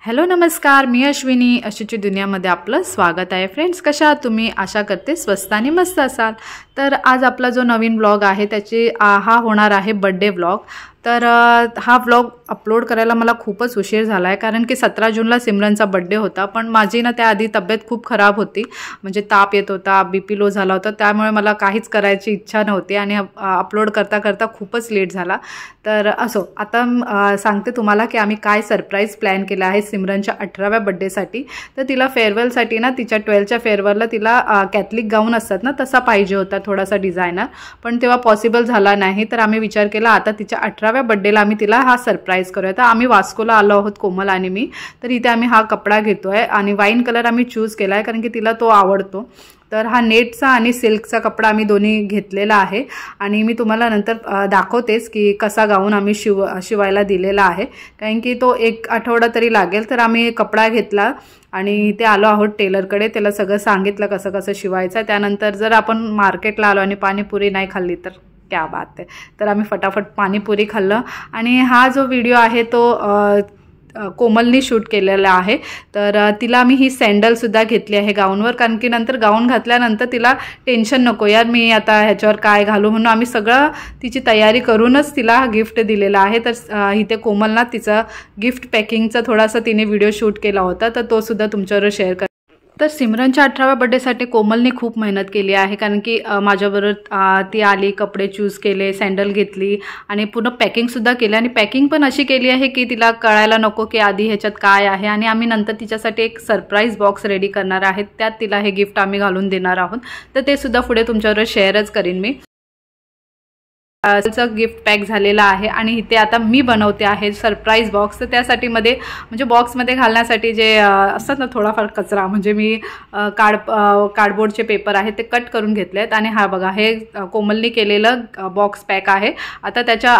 Hello नमस्कार, मी अश्विनी. अशीची दुनियामध्ये आपलं स्वागत आहे. फ्रेंड्स, कशा आहात तुम्ही? आशा करते स्वस्त आणि मस्त असाल. तर आज आपला जो नवीन व्लॉग आहे त्याची हा होणार आहे बर्थडे व्लॉग. तर हा व्लॉग अपलोड करायला मला खूपच उशीर झाला आहे, कारण की 17 जूनला सिमरनचा बर्थडे होता. पण माझी ना त्याआधी तब्येत खूप खराब होती, म्हणजे ताप येत होता, BP लो झाला होता. त्यामुळे मला काहीच करायची इच्छा नव्हती आणि अपलोड करता करता खूपच लेट झाला. तर असो, आता सांगते तुम्हाला की आम्ही काय सरप्राईज प्लॅन केला आहे सिमरनच्या 18व्या बर्थडेसाठी. तर तिला फेअरवेलसाठी ना, तिच्या 12च्या फेअरवेलला तिला कॅथलिक गाऊन असतात ना, तसा पाहिजे होता, थोडासा डिझायनर. पण तेव्हा पॉसिबल झाला नाही. तर आम्ही विचार केला आता तिच्या 18व्या बर्थडेला आम्ही तिला हा सरप्राईज करूया. तर आम्ही वास्कोला आलो आहोत, कोमल आणि मी. तर इथे आम्ही हा कपडा घेतोय आणि वाईन कलर आम्ही चूज केला आहे, कारण की तिला तो आवडतो. तर हा नेटचा आणि सिल्कचा कपडा आम्ही दोन्ही घेतलेला आहे आणि मी तुम्हाला नंतर दाखवतेच की कसा गाऊन आम्ही शिवायला दिलेला आहे, कारण की तो 1 आठवडा तरी लागेल. तर आम्ही कपडा घेतला आणि इथे आलो आहोत टेलरकडे. त्याला सगळं सांगितलं कसं कसं शिवायचं. त्यानंतर जर आपण मार्केटला आलो आणि पाणीपुरी नाही खाल्ली तर क्या बात आहे. तर आम्ही फटाफट पाणीपुरी खाल्लं. आणि हा जो व्हिडिओ आहे तो कोमलनी शूट केलेला आहे. तर तिला आम्ही ही सँडलसुद्धा घेतली आहे गाऊनवर, कारण की नंतर गाऊन घातल्यानंतर तिला टेन्शन नको, यार मी आता ह्याच्यावर काय घालू, म्हणून आम्ही सगळं तिची तयारी करूनच तिला गिफ्ट दिलेलं आहे. तर इथे कोमलना तिचं गिफ्ट पॅकिंगचा थोडासा तिने व्हिडिओ शूट केला होता, तर तो सुद्धा तुमच्यावर शेअर कर. तर सिमरनच्या 18व्या बर्थडेसाठी कोमलने खूप मेहनत केली आहे, कारण की माझ्याबरोबर ती आली, कपडे चूज केले, सँडल घेतली आणि पूर्ण पॅकिंगसुद्धा केली. आणि पॅकिंग पण अशी केली आहे की तिला कळायला नको की आधी ह्याच्यात काय आहे. आणि आम्ही नंतर तिच्यासाठी एक सरप्राईज बॉक्स रेडी करणार आहेत, त्यात तिला हे गिफ्ट आम्ही घालून देणार आहोत. तर ते सुद्धा पुढे तुमच्याबरोबर शेअरच करीन मी. गिफ्ट पॅक झालेला आहे आणि इथे आता मी बनवते आहे सरप्राईज बॉक्स. तर त्यासाठी म्हणजे बॉक्समध्ये घालण्यासाठी जे असतात ना थोडाफार कचरा, म्हणजे मी कार्डबोर्डचे पेपर आहेत ते कट करून घेतले आहेत. आणि हा बघा, हे कोमलनी केलेलं बॉक्स पॅक आहे. आता त्याच्या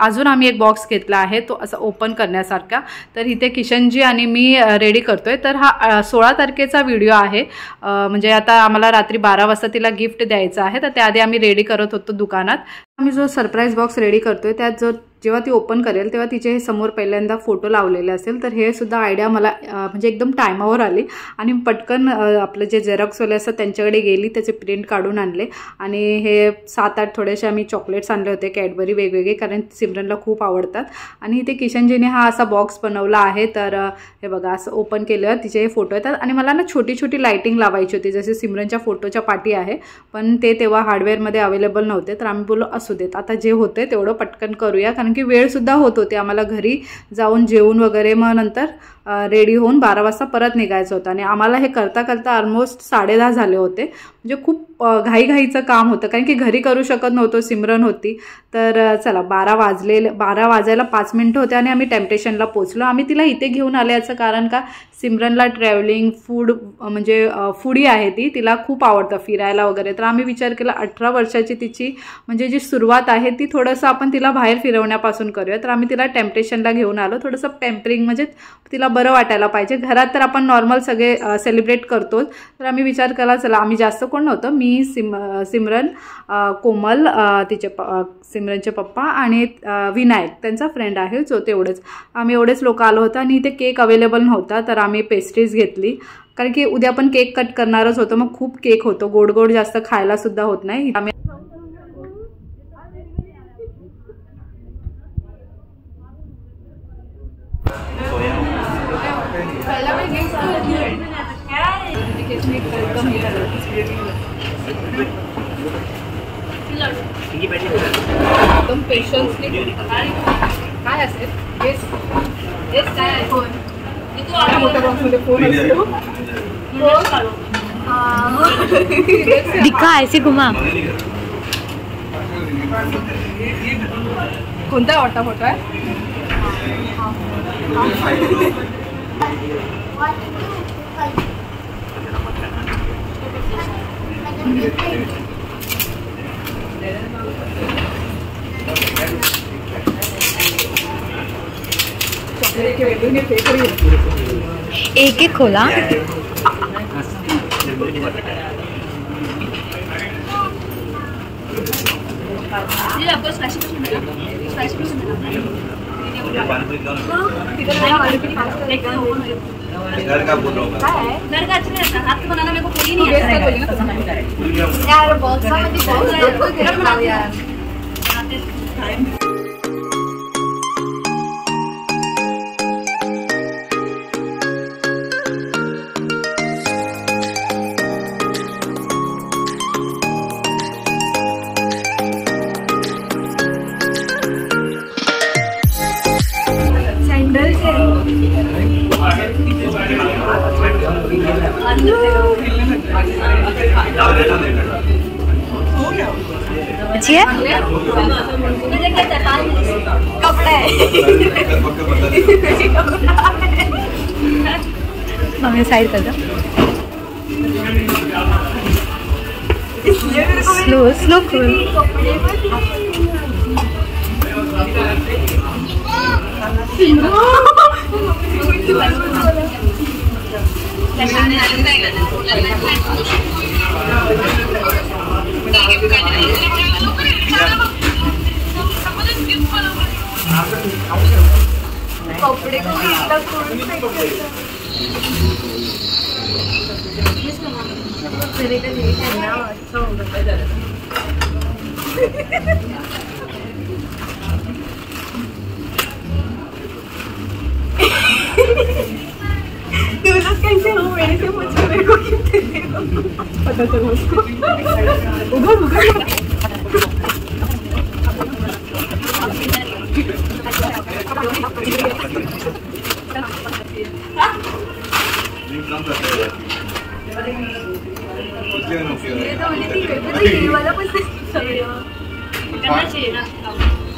अजून आम्ही एक बॉक्स घेतला आहे, तो असं ओपन करण्यासारखा. तर इथे किशनजी आणि मी रेडी करतोय. तर हा 16 तारखेचा व्हिडिओ आहे, म्हणजे आता आम्हाला रात्री 12 वाजता तिला गिफ्ट द्यायचं आहे. तर त्याआधी आम्ही रेडी करत होतो दुकानात. आम्ही जो सरप्राईज बॉक्स रेडी करतोय त्यात जेव्हा ती ओपन करेल तेव्हा तिचे समोर पहिल्यांदा फोटो लावलेले असेल. तर हे सुद्धा आयडिया मला म्हणजे एकदम टायमावर आली आणि पटकन आपलं जे झेरॉक्सवाले असतात त्यांच्याकडे गेली, त्याचे प्रिंट काढून आणले. आणि हे 7-8 थोडेसे आम्ही चॉकलेट्स आणले होते कॅडबरी वेगवेगळे, कारण सिमरनला खूप आवडतात. आणि इथे किशनजीने हा असा बॉक्स बनवला आहे. तर हे बघा, असं ओपन केल्यावर तिचे हे फोटो येतात. आणि मला ना छोटी छोटी लाईटिंग लावायची होती, जसे सिमरनच्या फोटोच्या पाठी आहे, पण ते तेव्हा हार्डवेअरमध्ये अवेलेबल नव्हते. तर आम्ही बोललो असू देत, आता जे होते तेवढं पटकन करूया, कारण की वेळ सुद्धा होत होते आम्हाला घरी जाऊन जेवून वगैरे. मग नंतर रेडी होऊन 12 वाजता परत निघायचं होतं आणि आम्हाला हे करता करता ऑलमोस्ट 10:30 झाले होते. म्हणजे खूप घाईघाईचं काम होतं, कारण की घरी करू शकत नव्हतो, सिमरन होती. तर चला 12 वाजायला 5 मिनिटं होते आणि आम्ही टेम्पटेशनला पोचलो. आम्ही तिला इथे घेऊन आले याचं कारण का, सिमरनला ट्रॅव्हलिंग म्हणजे फूडी आहे ती, तिला खूप आवडतं फिरायला वगैरे. तर आम्ही विचार केला 18 वर्षाची तिची म्हणजे जी सुरुवात आहे ती थोडंसं आपण तिला बाहेर फिरवण्यापासून करूया. तर आम्ही तिला टेम्पटेशनला घेऊन आलो, थोडंसं पॅम्परिंग, म्हणजे तिला बरं वाटायला पाहिजे. घरात तर आपण नॉर्मल सगळे सेलिब्रेट करतोच. तर आम्ही विचार केला चला, आम्ही जास्त कोण नव्हतं, मी सिमरन, कोमल, सिमरनचे पप्पा आणि विनायक त्यांचा फ्रेंड आहे जो, तेवढेच आम्ही एवढेच लोक आलो होतो. आणि इथे केक अवेलेबल नव्हता, तर आम्ही पेस्ट्रीज घेतली, कारण की उद्या आपण केक कट करणारच होतो. मग खूप केक होतो, गोड गोड जास्त खायला सुद्धा होत नाही. आम्ही एकदम पेशन्सली काय असेल काय मोठ्या बॉक्समध्ये फोन असतो, दिखा ऐसे घुमा. कोणता वाटा फोटो आहे? एक एक खोला. घर का बोल रहा हूँ घर का अच्छा रहता हाथ से बनाना मेरे को पूरी नहीं आता यार बहुत यार अच्छी है कपड़े मम्मी साइड कर दो स्लो स्लो खोल कपड़े को अच्छा होगा तुम लोग कैसे हो मेरे से पूछो मेरे को कितने देना पता चलो उसको उधर उधर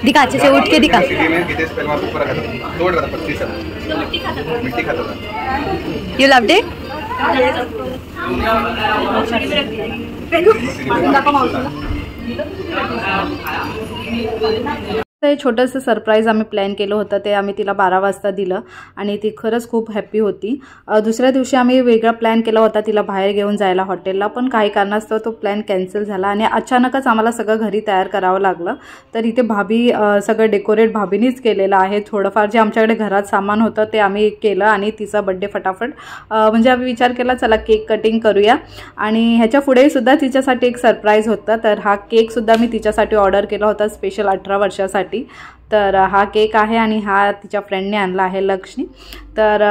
दिखा अच्छे से उठ के दिखा यू लव्ड इट हे छोटंसं सरप्राईज आम्ही प्लॅन केलं होतं ते आम्ही तिला 12 वाजता दिलं आणि ती खरंच खूप हॅप्पी होती. दुसऱ्या दिवशी आम्ही वेगळा प्लॅन केला होता तिला बाहेर घेऊन जायला हॉटेलला, पण काही कारणास्तव तो प्लॅन कॅन्सल झाला आणि अचानकच आम्हाला सगळं घरी तयार करावं लागलं. तर इथे भाभी सगळं डेकोरेट भाभीनीच केलेलं आहे. थोडंफार जे आमच्याकडे घरात सामान होतं ते आम्ही केलं आणि तिचा बर्थडे फटाफट म्हणजे आम्ही विचार केला चला केक कटिंग करूया आणि ह्याच्या पुढे सुद्धा तिच्यासाठी एक सरप्राईज होतं. तर हा केक सुद्धा मी तिच्यासाठी ऑर्डर केला होता स्पेशल 18 वर्षासाठी. तर हा केक आहे आणि हा तिच्या फ्रेंडने आणला आहे लक्ष्मी. तर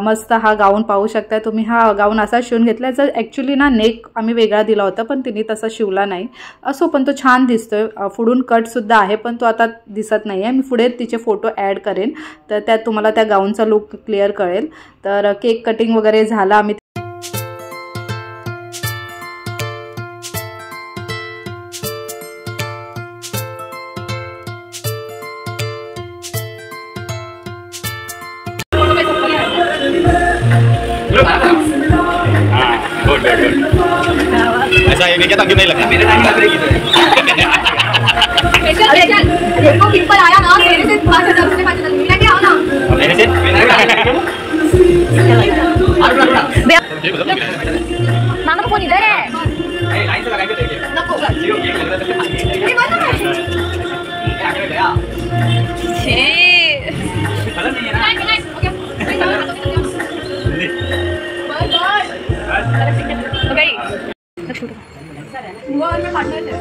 मस्त हा गाऊन पाहू शकता तुम्ही. हा गाऊन असा शिवून घेतला. जर ॲक्च्युली ना नेक आम्ही वेगळा दिला होता पण तिने तसा शिवला नाही. असो पण तो छान दिसतोय. पुढून कटसुद्धा आहे पण तो आता दिसत नाही आहे. मी पुढे तिचे फोटो ॲड करेन तर त्यात तुम्हाला त्या गाऊनचा लुक क्लिअर कळेल. तर केक कटिंग वगैरे झालं. आम्ही ऐसा ये नहीं क्या क्यों नहीं लगा मेरे टाइम लग रही है देखो पिंपल आया ना मेरे से 5000 से 5000 मिला क्या हो ना मेरे से मामा का फोन इधर है. लाइन से लगाएंगे देखिए नको ये बंद कर आगे गया छे गलत नहीं है ना ओके बाय वो में पार्टनर है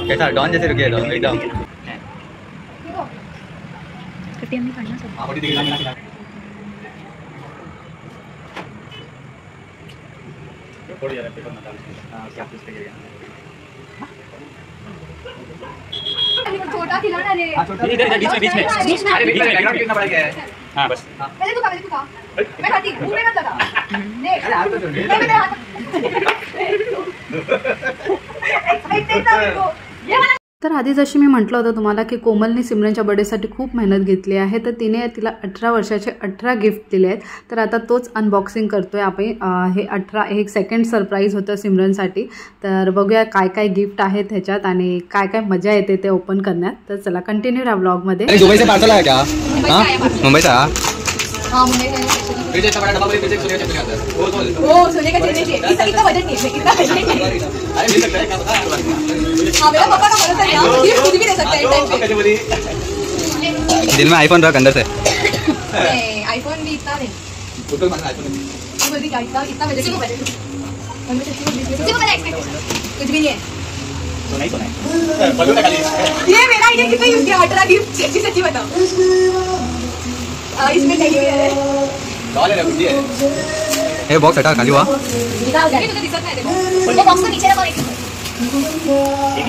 कैसा डॉन जैसे रुके एकदम कटिंग नहीं करना सब. थोड़ी दिखेगा थोड़ी ज्यादा पेपर ना डाल हां क्या कुछ लगेगा छोटा खिलाना रे. हां छोटा इधर बीच में अरे बीच में बैकग्राउंड कितना बड़ा है हां बस पहले तू खा मैं खाती हूं मुंह में मत लगा देख अरे हाथ तो छोड़ दे मेरे हाथ ये तर आधी जशी मी म्हटलं होतं तुम्हाला की कोमलने सिमरनच्या बर्थडेसाठी खूप मेहनत घेतली आहे. तर तिने तिला 18 वर्षाचे 18 गिफ्ट दिले आहेत. तर आता तोच अनबॉक्सिंग करतोय आपण. हे 18 एक सेकंड सरप्राईज होतं सिमरनसाठी. तर बघूया काय काय गिफ्ट आहेत ह्याच्यात आणि काय काय मजा येते ते ओपन करण्यात. तर चला कंटिन्यू राहा ब्लॉगमध्ये. दुबई से पार्सल आया क्या हां मुंबई से हाँ मुझे फ्रिज इतना बड़ा डब्बा में फ्रिज सोने का चक्कर आता है वो सोने का चेहरे से इतना वजन नहीं है इतना वजन नहीं है। अरे मिल सकता है क्या पता। हाँ मेरा पापा का भरोसा है ना ये खुद भी दे सकता है टाइम पे। कैसे बोली दिल में आईफोन रख अंदर से। आईफोन भी इतना नहीं टोटल मांगना आईफोन बोली क्या इतना वजन नहीं है। कुछ भी नहीं है तो नहीं सुना है बलून का खाली ये मेरा आइडिया कितना यूज किया 18 गिफ्ट सच्ची बताओ इसमें नहीं है डॉलर है बुद्धि है ए बॉक्स हटा खाली हुआ। निकाल जाए तो दिक्कत नहीं देखो वो बॉक्स को नीचे रखो एक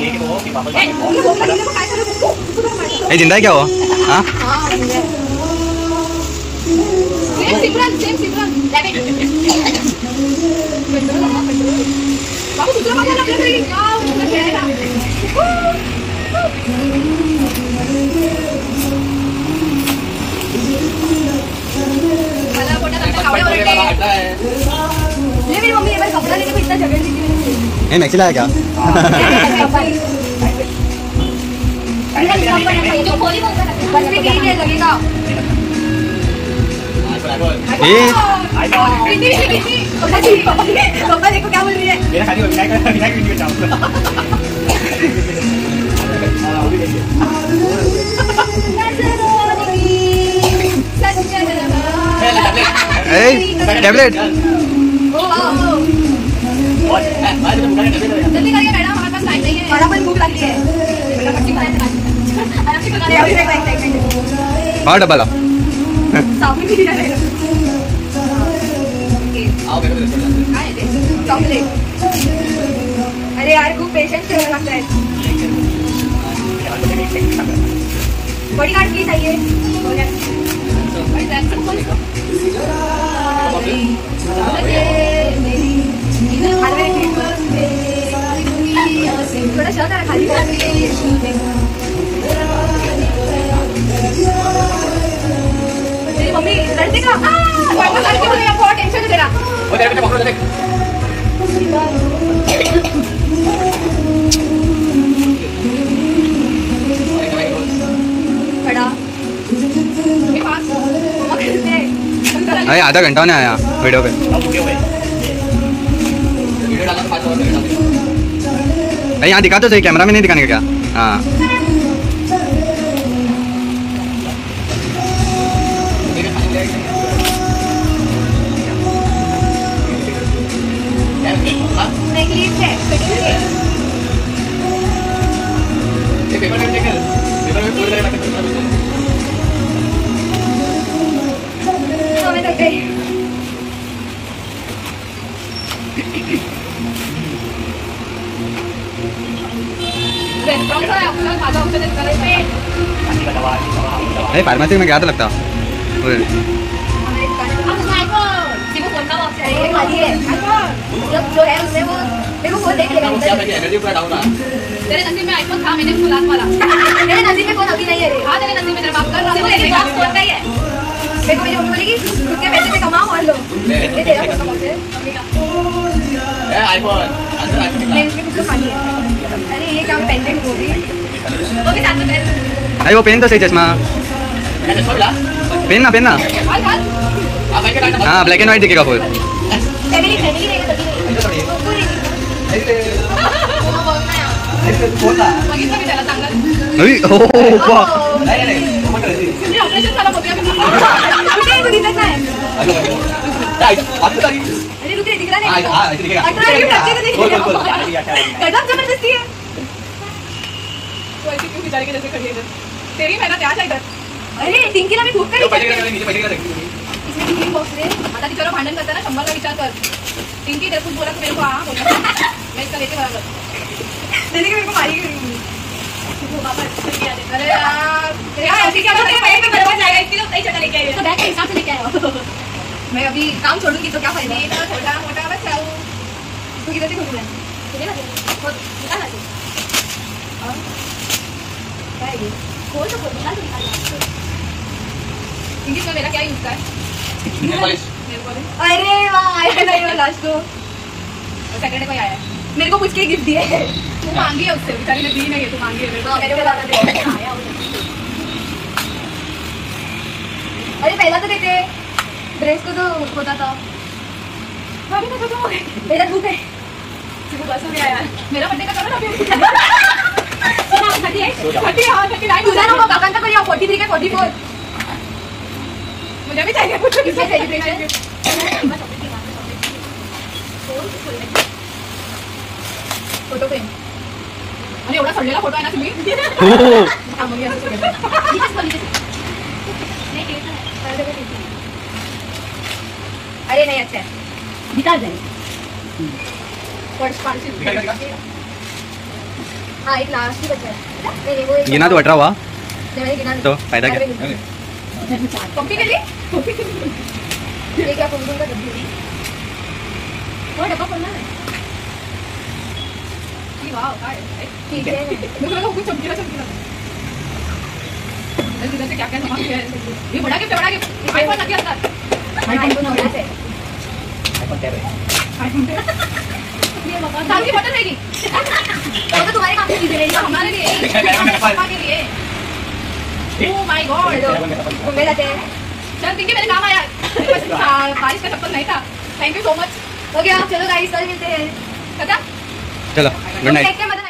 एक वो कि पापा ये बॉक्स का नीचे काय करे उसको ए जिंदा है क्या वो? हाँ हां सेम सिमरन लेविट बाबू दूसरा मामला लग रहा है क्या उसका चेहरा वाला फोटो करता कावड़े और हटा है ये मेरी मम्मी ये बार कपड़ा लेके इतना जगह दी थी ए मैक्सी लाया क्या? जो खोली वो बस भी नहीं है लगेगा ए किसी पापा देखो क्या बोल रही है मेरा खाली विनायक वीडियो चाहूंगा ए टैबलेट जल्दी करिए मैडम हमारे पास टाइम नहीं है बड़ा पर भूख लगी है और डब्बा ला। साबुन भी दिया रहेगा चॉकलेट अरे यार खूब पेशेंस से लगता है बड़ी कार्ड की चाहिए थोड़ा शर्ट है खाली मेरी मम्मी लड़ती का बहुत टेंशन है तेरा वो तेरे पीछे पकड़ो देख खड़ा मेरे पास मम्मा खेलते हैं अरे आधा घंटा नहीं आया वीडियो पे। वीडियो डाला तो 5 और डाल दे अरे यहाँ दिखा तो सही, कैमरा में नहीं दिखाने का क्या? हाँ नेकलेस है ये पेपर में देख पेपर में पूरा लगा के हमें तो गई रेस्टोरेंट है आपका खाना उसे देख कर पे अरे फार्मेसी में गया था लगता। ये खाली है जो है उसमें वो देखो वो देख लेगा क्या कहते हैं एनर्जी पूरा डाउन है तेरे नसीब में आईफोन था मैंने फुलात वाला मेरे नसीब में कौन अभी नहीं है रे हां तेरे नसीब में तेरा बाप कर रहा है मेरे बाप छोड़ता ही है देखो मेरी मम्मी बोलेगी खुद के पैसे से कमाओ और लो ये तेरा पैसा कौन है मम्मी का ए आईफोन अंदर आके मैं इसमें कुछ तो खाली है अरे ये काम पेंडेंट हो गई वो भी साथ में पहन अरे वो पेन तो सही चश्मा कैसे छोड़ ला पेन ना हाल आप भाई का हाँ ब्लैक एंड व्हाइट दिखेगा फुल। फैमिली रहेगा तभी पूरी वो बोलना है बोला बघितलं मी त्याला चांगलं अरे ओ वाह नहीं मत कर म्हणजे ऑपरेशन झालं होतं कुठे दिसत नाही अरे रुक रे दिखला नहीं 18 गिफ्ट अच्छे से बोल बोल कदम जबरदस्ती है वो ऐसे क्यों बेचारे के जैसे खड़ी है इधर तेरी मेहनत आज है इधर अरे टिंकीला मी खूप नीचे काही पैसे का इसमें टिफिन बॉक्स रे आता तिच्यावर भांडण करताना 100 का विचार कर टिंकी तेरे कुछ बोला तो मेरे को हाँ बोला मैं इसका लेके बराबर तेरे के मेरे को मारी गई अरे यार ऐसे क्या होता है पैसे में बर्बाद जाएगा इसके लिए सही जगह लेके आई तो बैग के हिसाब से लेके आया मैं अभी काम छोड़ूंगी तो क्या फायदा है तो छोटा मोटा बस जाऊं तू किधर से खोलूं तुझे ना बहुत निकाल दे और क्या है ये खोल तो खोल निकाल इंग्लिश में मेरा क्या यूज का है अरे वाह आया नहीं वो लास्ट को सैटरडे को आया है मेरे को पूछ के गिफ्ट दिए तू मांगी है उससे बेचारी ने दी नहीं है तू मांगी है मेरे को ज्यादा दे आया अरे पहला तो देते ड्रेस को तो होता था मेरा धूप है बस हो गया यार मेरा बर्थडे का करो ना अभी 38 तुझा नको काकांचा करूया 43 का 44 मुझे भी चाहिए कुछ किससे सेलिब्रेशन फोटो फ्रेम आणि एवढा सडलेला फोटो आहे ना तुम्ही अरे नहीं अच्छा है दिखा दे हाँ एक लास्ट ही बचा है नहीं वो गिना तो 18 हुआ मैंने गिना तो फायदा क्या कॉपी के लिए ये क्या कुमकुम का डब्बी है वो डब्बा खोलना है वाह ठीक है मुझे लगा कुछ चमकीला इधर से क्या क्या सामान है ये बड़ा गिफ्ट आईफोन लग गया अंदर आईफोन होना है आईफोन ये बाबा साल की बटन रहेगी वो तो तुम्हारे काम की चीजें रहेगी हमारे लिए पापा के लिए ओह माय गॉड घूमने जाते हैं चल पिंकी मेरे काम आया बारिश का चप्पल नहीं था थैंक यू सो मच हो गया चलो गाइस कल मिलते हैं चलो गुड नाइट